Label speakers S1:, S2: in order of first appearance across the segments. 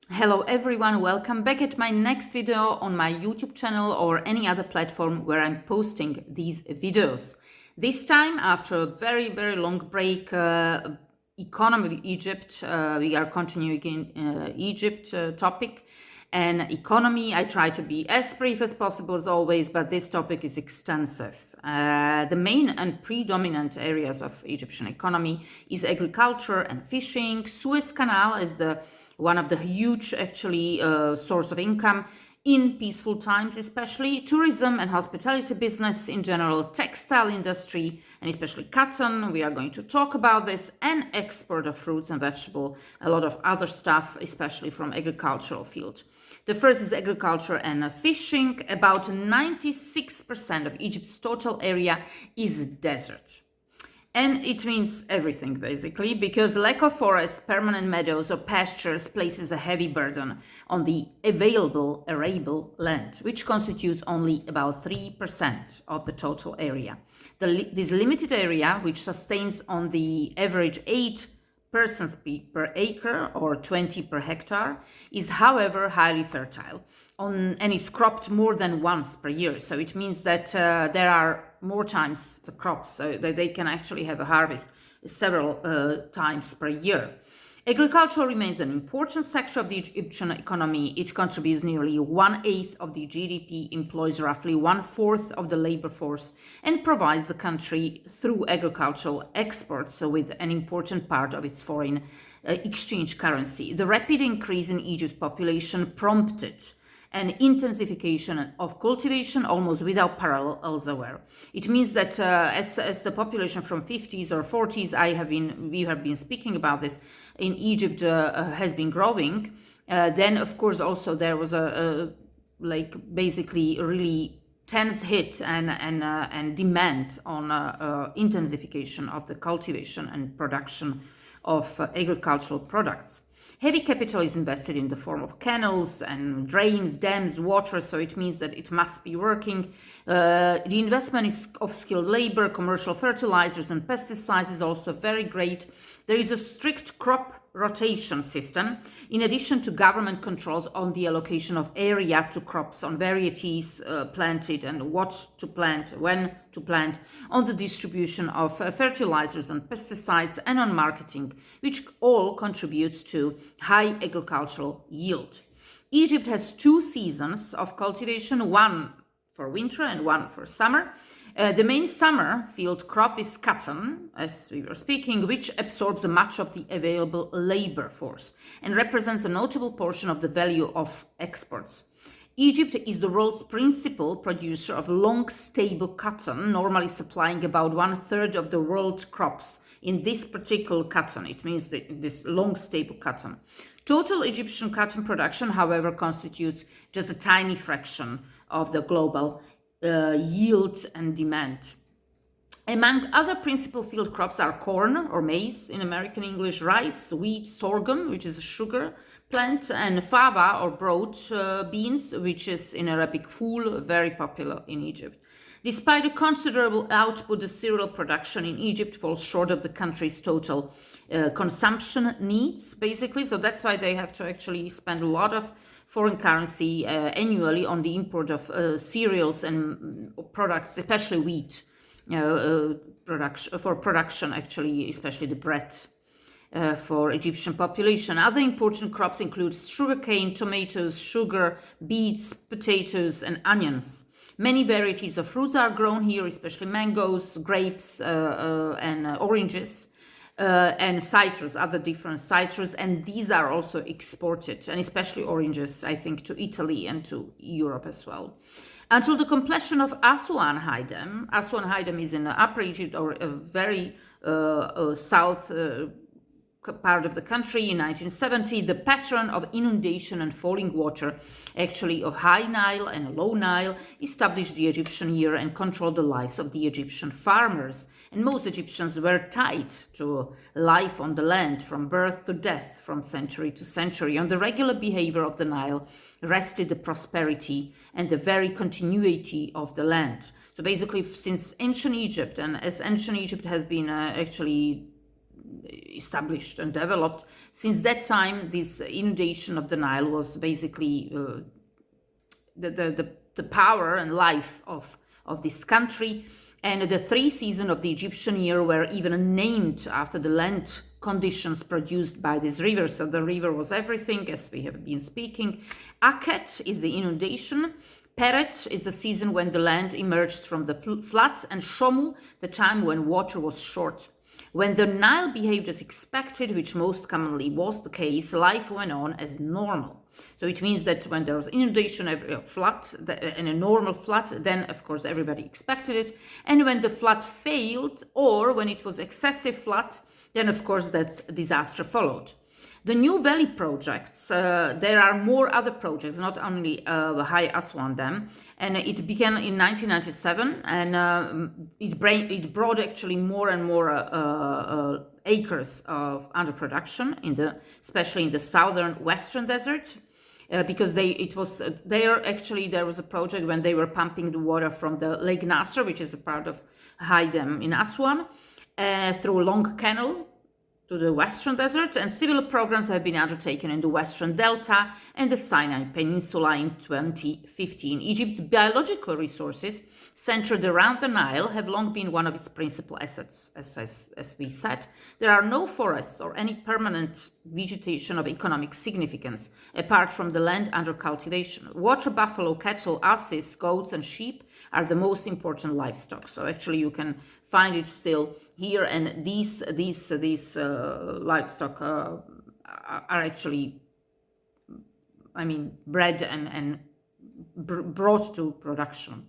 S1: Hello everyone, welcome back at my next video on my YouTube channel or any other platform where I'm posting these videos. This time, after a very long break, economy of Egypt, we are continuing in Egypt topic. And economy, I try to be as brief as possible as always, but this topic is extensive. The main and predominant areas of Egyptian economy is agriculture and fishing. Suez Canal is the one of the huge actually source of income in peaceful times, especially tourism and hospitality business in general, textile industry, and especially cotton. We are going to talk about this, and export of fruits and vegetables, a lot of other stuff, especially from agricultural field. The first is agriculture and fishing. About 96% of Egypt's total area is desert. And it means everything, basically, because lack of forests, permanent meadows, or pastures places a heavy burden on the available arable land, which constitutes only about 3% of the total area. This limited area, which sustains on the average 8 persons per acre or 20 per hectare, is however highly fertile and is cropped more than once per year. So it means that there are more times the crops, so that they can actually have a harvest several times per year. Agriculture remains an important sector of the Egyptian economy. It contributes nearly 1/8 of the GDP, employs roughly 1/4 of the labor force, and provides the country through agricultural exports with an important part of its foreign exchange currency. The rapid increase in Egypt's population prompted an intensification of cultivation almost without parallel elsewhere. It means that as the population from 50s or 40s, we have been speaking about this in Egypt, has been growing. Then of course also there was a basically really tense hit and demand on intensification of the cultivation and production of agricultural products. Heavy capital is invested in the form of canals and drains, dams, water, so it means that it must be working. The investment of skilled labor, commercial fertilizers and pesticides is also very great. There is a strict crop rotation system, in addition to government controls on the allocation of area to crops, on varieties planted and what to plant, when to plant, on the distribution of fertilizers and pesticides, and on marketing, which all contributes to high agricultural yield. Egypt has 2 seasons of cultivation, one for winter and one for summer. The main summer field crop is cotton, as we were speaking, which absorbs much of the available labor force and represents a notable portion of the value of exports. Egypt is the world's principal producer of long, stable cotton, normally supplying about 1/3 of the world crops in this particular cotton. It means this long, stable cotton. Total Egyptian cotton production, however, constitutes just a tiny fraction of the global yield and demand. Among other principal field crops are corn or maize, in American English, rice, wheat, sorghum, which is a sugar plant, and fava or broad beans, which is in Arabic fool, very popular in Egypt. Despite a considerable output, the cereal production in Egypt falls short of the country's total consumption needs, basically. So that's why they have to actually spend a lot of foreign currency annually on the import of cereals and products, especially wheat production, actually, especially the bread for Egyptian population. Other important crops include sugarcane, tomatoes, sugar, beets, potatoes, and onions. Many varieties of fruits are grown here, especially mangoes, grapes, and oranges. And citrus, other different citrus, and these are also exported, and especially oranges, I think, to Italy and to Europe as well. Until the completion of Aswan Haidam. Aswan Haidam is in Upper Egypt, or a very south part of the country. In 1970, the pattern of inundation and falling water, actually of high Nile and low Nile, established the Egyptian year and controlled the lives of the Egyptian farmers. And most Egyptians were tied to life on the land from birth to death, from century to century. On the regular behavior of the Nile rested the prosperity and the very continuity of the land. So basically, since ancient Egypt, and as ancient Egypt has been actually established and developed. Since that time, this inundation of the Nile was basically the power and life of this country. And the 3 seasons of the Egyptian year were even named after the land conditions produced by this river. So the river was everything, as we have been speaking. Akhet is the inundation. Peret is the season when the land emerged from the flood, and Shomu, the time when water was short. When the Nile behaved as expected, which most commonly was the case, life went on as normal. So it means that when there was inundation, a flood, and a normal flood, then of course everybody expected it. And when the flood failed, or when it was excessive flood, then of course that disaster followed. The New Valley projects, there are more other projects, not only the High Aswan Dam, and it began in 1997, and it brought actually more and more acres of underproduction, especially in the southern Western Desert, because there was a project when they were pumping the water from the Lake Nasser, which is a part of High Dam in Aswan, through a long canal to the Western Desert, and similar programs have been undertaken in the Western Delta and the Sinai Peninsula in 2015. Egypt's biological resources centered around the Nile have long been one of its principal assets. As we said, there are no forests or any permanent vegetation of economic significance apart from the land under cultivation. Water buffalo, cattle, asses, goats, and sheep are the most important livestock. So actually you can find it still here, and these livestock are actually, bred and brought to production.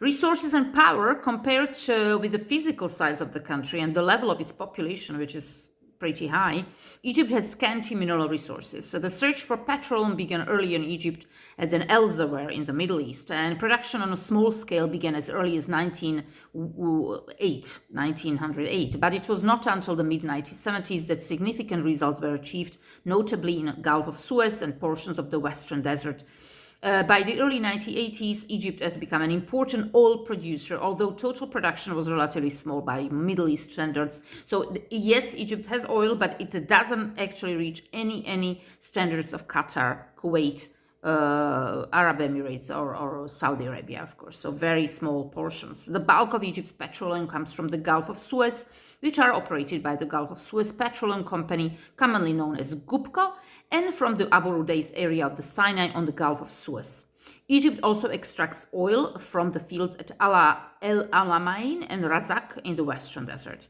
S1: Resources and power compared with the physical size of the country and the level of its population, which is pretty high, Egypt has scanty mineral resources. So the search for petroleum began early in Egypt than elsewhere in the Middle East, and production on a small scale began as early as 1908. But it was not until the mid-1970s that significant results were achieved, notably in the Gulf of Suez and portions of the Western Desert. By the early 1980s, Egypt has become an important oil producer, although total production was relatively small by Middle East standards. So yes, Egypt has oil, but it doesn't actually reach any standards of Qatar, Kuwait, Arab Emirates, or Saudi Arabia, of course. So very small portions. The bulk of Egypt's petroleum comes from the Gulf of Suez, which are operated by the Gulf of Suez Petroleum Company, commonly known as GUPCO, and from the Abu Rudais area of the Sinai on the Gulf of Suez. Egypt also extracts oil from the fields at El Alamein and Razak in the Western Desert.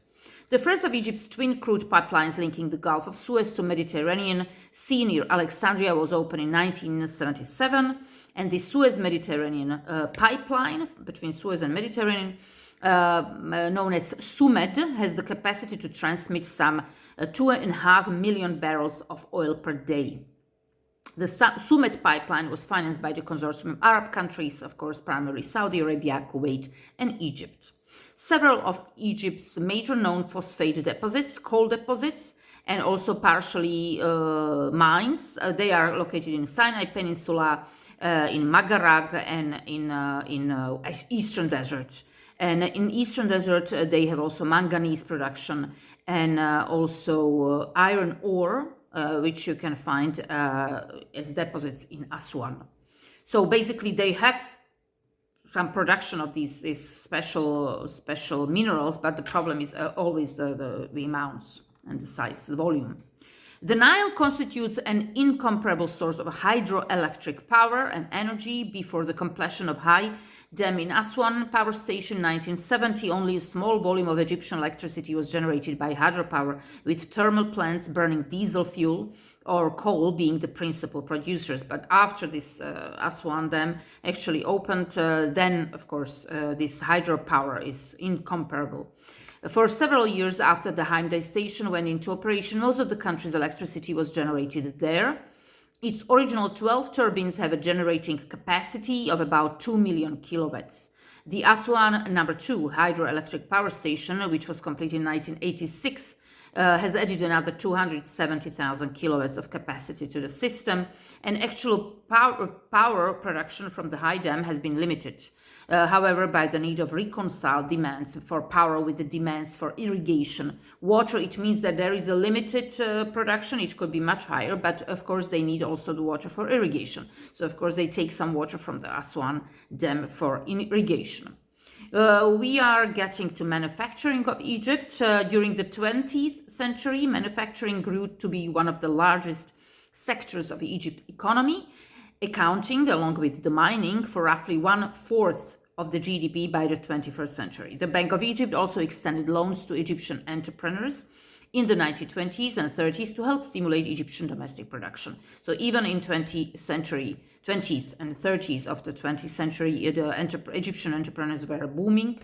S1: The first of Egypt's twin crude pipelines linking the Gulf of Suez to Mediterranean Sea near Alexandria was opened in 1977, and the Suez-Mediterranean pipeline between Suez and Mediterranean, known as SUMED, has the capacity to transmit some 2.5 million barrels of oil per day. The SUMED pipeline was financed by the consortium of Arab countries, of course, primarily Saudi Arabia, Kuwait, and Egypt. Several of Egypt's major known phosphate deposits, coal deposits, and also partially mines, they are located in Sinai Peninsula, in Magharag, and in Eastern Desert. And in Eastern Desert, they have also manganese production and also iron ore, which you can find as deposits in Aswan. So basically, they have some production of these special minerals, but the problem is always the amounts and the size, the volume. The Nile constitutes an incomparable source of hydroelectric power and energy. Before the completion of High Dam in Aswan power station in 1970, only a small volume of Egyptian electricity was generated by hydropower, with thermal plants burning diesel fuel or coal being the principal producers. But after this Aswan Dam actually opened, then of course this hydropower is incomparable. For several years after the Hamday station went into operation, most of the country's electricity was generated there. Its original 12 turbines have a generating capacity of about 2 million kilowatts. The Aswan No. 2 hydroelectric power station, which was completed in 1986, has added another 270,000 kilowatts of capacity to the system, and actual power production from the high dam has been limited. However, by the need of reconcile demands for power with the demands for irrigation water, it means that there is a limited production. It could be much higher, but of course they need also the water for irrigation. So of course they take some water from the Aswan Dam for irrigation. We are getting to manufacturing of Egypt. During the 20th century, manufacturing grew to be one of the largest sectors of Egypt's economy, accounting, along with the mining, for roughly 1/4 of the GDP by the 21st century. The Bank of Egypt also extended loans to Egyptian entrepreneurs in the 1920s and 30s to help stimulate Egyptian domestic production. So even in 20th and 30s of the 20th century, the Egyptian entrepreneurs were booming.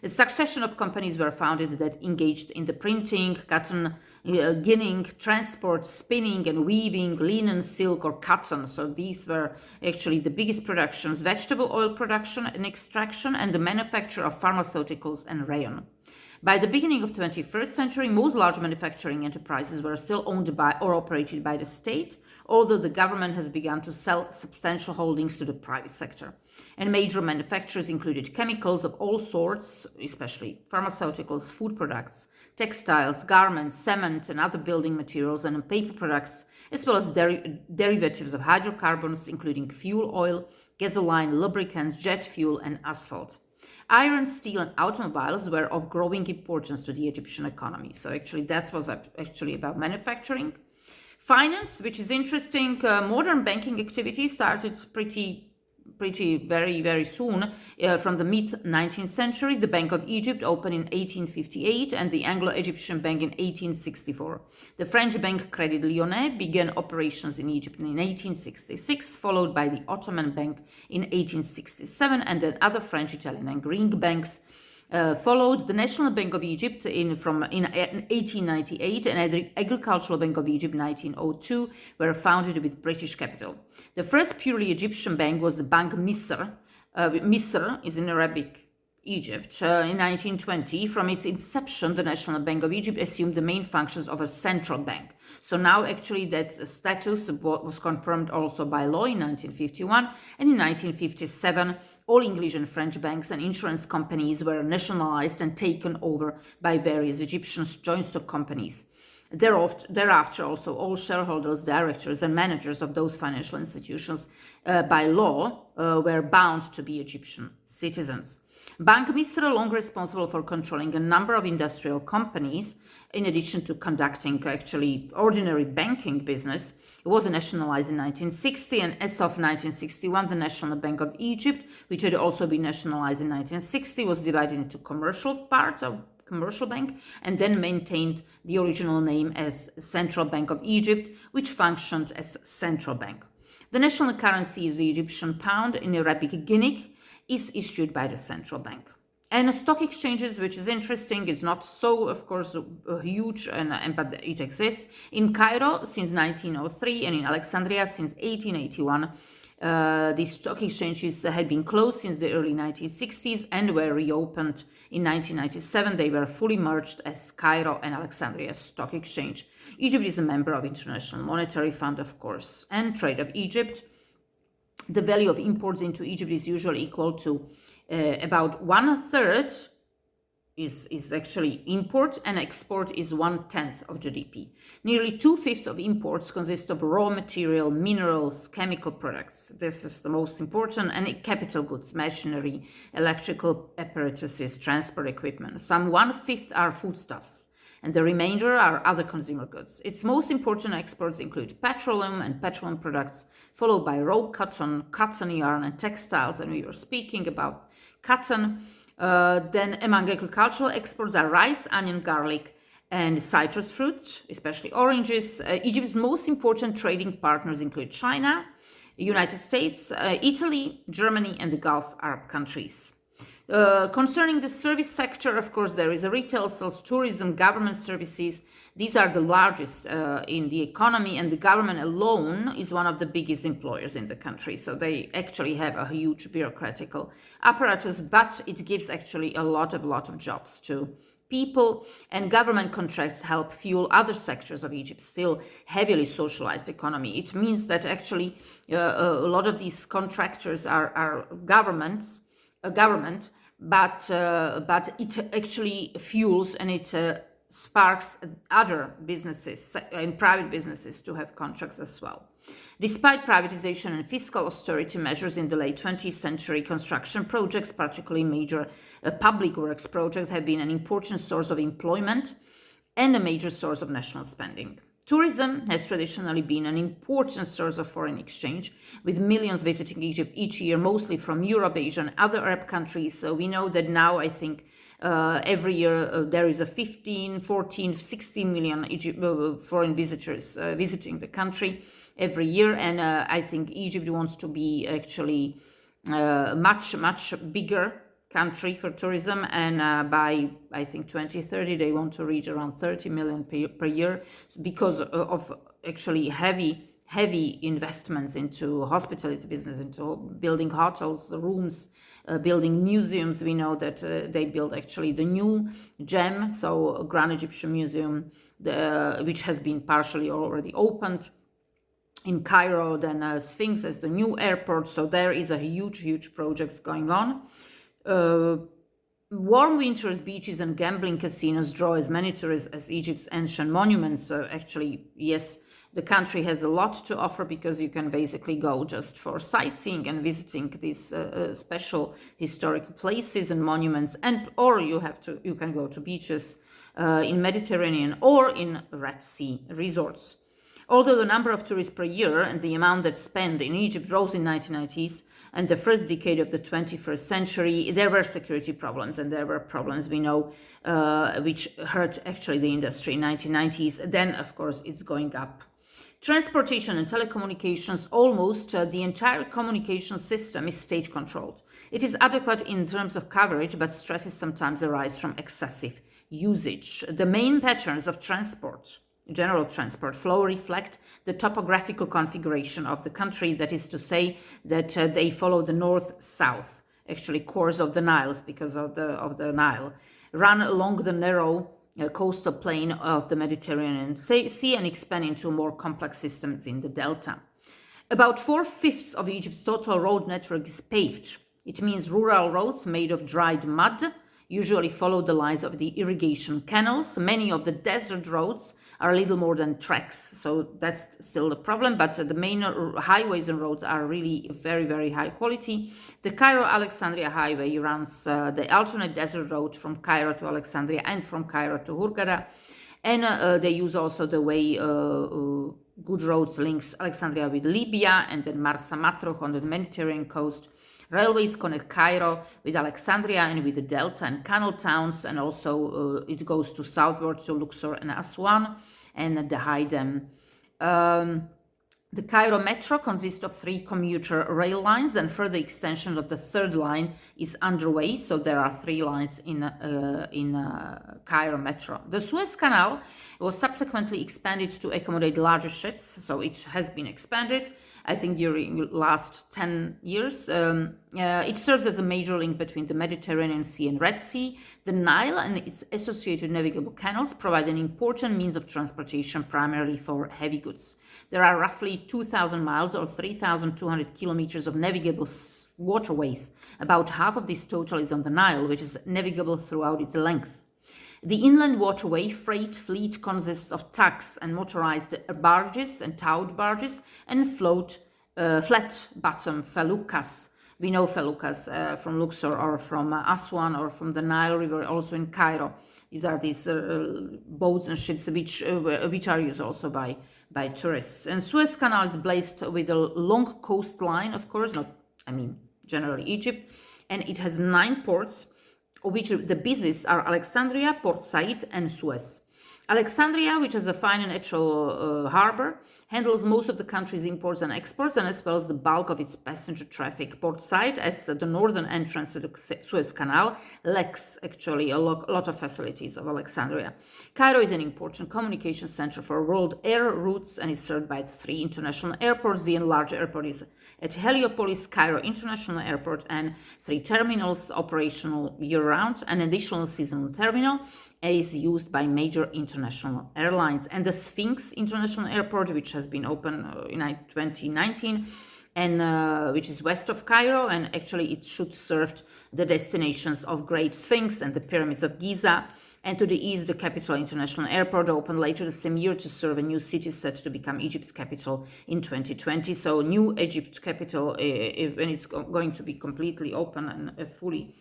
S1: A succession of companies were founded that engaged in the printing, cotton ginning, transport, spinning and weaving, linen, silk or cotton. So these were actually the biggest productions: vegetable oil production and extraction, and the manufacture of pharmaceuticals and rayon. By the beginning of the 21st century, most large manufacturing enterprises were still owned by or operated by the state, although the government has begun to sell substantial holdings to the private sector. And major manufacturers included chemicals of all sorts, especially pharmaceuticals, food products, textiles, garments, cement and other building materials, and paper products, as well as derivatives of hydrocarbons, including fuel oil, gasoline, lubricants, jet fuel, and asphalt. Iron, steel, and automobiles were of growing importance to the Egyptian economy. So actually that was actually about manufacturing. Finance, which is interesting, modern banking activity started very soon. From the mid-19th century, the Bank of Egypt opened in 1858 and the Anglo-Egyptian Bank in 1864. The French bank Crédit Lyonnais began operations in Egypt in 1866, followed by the Ottoman Bank in 1867, and then other French, Italian, and Greek banks followed. The National Bank of Egypt in 1898 and the Agricultural Bank of Egypt in 1902 were founded with British capital. The first purely Egyptian bank was the Bank Misr. Misr is in Arabic Egypt. In 1920, from its inception, the National Bank of Egypt assumed the main functions of a central bank. So now actually that status was confirmed also by law in 1951, and in 1957 all English and French banks and insurance companies were nationalized and taken over by various Egyptian joint stock companies. Thereafter, also all shareholders, directors, and managers of those financial institutions by law were bound to be Egyptian citizens. Bank Misr, long responsible for controlling a number of industrial companies, in addition to conducting actually ordinary banking business, was nationalized in 1960, and as of 1961, the National Bank of Egypt, which had also been nationalized in 1960, was divided into commercial parts of commercial bank, and then maintained the original name as Central Bank of Egypt, which functioned as central bank. The national currency is the Egyptian pound. In Arabic Guinea is issued by the central bank. And stock exchanges, which is interesting, is not so, of course, huge, but it exists. In Cairo since 1903 and in Alexandria since 1881. These stock exchanges had been closed since the early 1960s and were reopened in 1997. They were fully merged as Cairo and Alexandria Stock Exchange. Egypt is a member of International Monetary Fund, of course, and Trade of Egypt. The value of imports into Egypt is usually equal to about 1/3 is actually import, and export is 1/10 of GDP. Nearly 2/5 of imports consist of raw material, minerals, chemical products. This is the most important, and capital goods, machinery, electrical apparatuses, transport equipment. Some 1/5 are foodstuffs, and the remainder are other consumer goods. Its most important exports include petroleum and petroleum products, followed by raw cotton, cotton yarn, and textiles, and we were speaking about cotton. Then among agricultural exports are rice, onion, garlic, and citrus fruit, especially oranges. Egypt's most important trading partners include China, United States, Italy, Germany, and the Gulf Arab countries. Concerning the service sector, of course, there is a retail, sales, tourism, government services. These are the largest in the economy, and the government alone is one of the biggest employers in the country. So they actually have a huge bureaucratical apparatus, but it gives actually a lot of jobs to people, and government contracts help fuel other sectors of Egypt's still heavily socialized economy. It means that actually a lot of these contractors are government, but it actually fuels and it sparks other businesses and private businesses to have contracts as well. Despite privatization and fiscal austerity measures in the late 20th century, construction projects, particularly major public works projects, have been an important source of employment and a major source of national spending. Tourism has traditionally been an important source of foreign exchange, with millions visiting Egypt each year, mostly from Europe, Asia, and other Arab countries. So we know that now, I think, every year there is a 15, 14, 16 million foreign visitors visiting the country every year. And I think Egypt wants to be actually much bigger country for tourism, and by I think 2030 they want to reach around 30 million per year because of actually heavy investments into hospitality business, into building hotels, rooms, building museums. We know that they built actually the new GEM, so Grand Egyptian Museum, which has been partially already opened in Cairo, then Sphinx as the new airport. So there is a huge projects going on. Warm winters, beaches and gambling casinos draw as many tourists as Egypt's ancient monuments. So actually, yes, the country has a lot to offer because you can basically go just for sightseeing and visiting these special historical places and monuments, or you can go to beaches in Mediterranean or in Red Sea resorts. Although the number of tourists per year and the amount that's spent in Egypt rose in 1990s and the first decade of the 21st century, there were security problems, and there were problems, we know, which hurt actually the industry in 1990s. Then, of course, it's going up. Transportation and telecommunications, almost the entire communication system is state-controlled. It is adequate in terms of coverage, but stresses sometimes arise from excessive usage. The main patterns of transport, general transport flow, reflect the topographical configuration of the country. That is to say that they follow the north-south, actually course of the Niles, because of the Nile, run along the narrow coastal plain of the Mediterranean Sea and expand into more complex systems in the delta. About 4/5 of Egypt's total road network is paved. It means rural roads made of dried mud usually follow the lines of the irrigation canals. Many of the desert roads are little more than tracks, so that's still the problem, but the main highways and roads are really very high quality. The Cairo-Alexandria highway runs the alternate desert road from Cairo to Alexandria and from Cairo to Hurghada, and they use also the way good roads links Alexandria with Libya and then Marsa Matruh on the Mediterranean coast. Railways connect Cairo with Alexandria and with the Delta and Canal towns, and also it goes to southward to Luxor and Aswan and the High Dam. The Cairo Metro consists of 3 commuter rail lines, and further extension of the 3rd line is underway. So there are 3 lines in Cairo Metro. The Suez Canal was subsequently expanded to accommodate larger ships, so it has been expanded, I think, during the last 10 years. It serves as a major link between the Mediterranean Sea and Red Sea. The Nile and its associated navigable canals provide an important means of transportation, primarily for heavy goods. There are roughly 2,000 miles or 3,200 kilometers of navigable waterways. About half of this total is on the Nile, which is navigable throughout its length. The inland waterway freight fleet consists of tugs and motorized barges and towed barges and flat-bottom feluccas. We know feluccas from Luxor or from Aswan or from the Nile River, also in Cairo. These are these boats and ships which are used also by tourists. And Suez Canal is blessed with a long coastline, of course, generally Egypt, and it has 9 ports, of which the busiest are Alexandria, Port Said, and Suez. Alexandria, which has a fine and natural harbor, handles most of the country's imports and exports, and as well as the bulk of its passenger traffic. Port Said, as the northern entrance to the Suez Canal, lacks actually a lot of facilities of Alexandria. Cairo is an important communication center for world air routes and is served by 3 international airports. The enlarged airport is at Heliopolis, Cairo International Airport, and 3 terminals operational year-round, an additional seasonal terminal, is used by major international airlines. And the Sphinx International Airport, which has been opened in 2019, and which is west of Cairo, and actually it should serve the destinations of Great Sphinx and the pyramids of Giza. And to the east, the Capital International Airport opened later the same year to serve a new city set to become Egypt's capital in 2020. So new Egypt capital, when it's going to be completely open and fully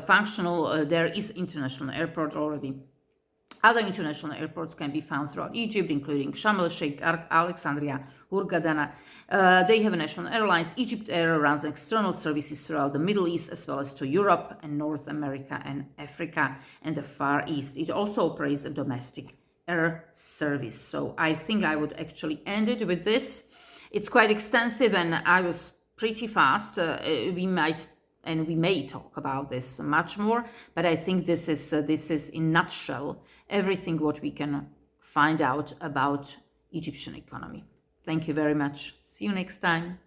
S1: functional, there is international airport already. Other international airports can be found throughout Egypt, including Sharm el-Sheikh, Alexandria, Hurghada. They have national airlines. Egypt Air runs external services throughout the Middle East, as well as to Europe and North America and Africa and the Far East. It also operates a domestic air service. So I think I would actually end it with this. It's quite extensive, and I was pretty fast. We may talk about this much more, but I think this is in nutshell everything what we can find out about Egyptian economy. Thank you very much. See you next time.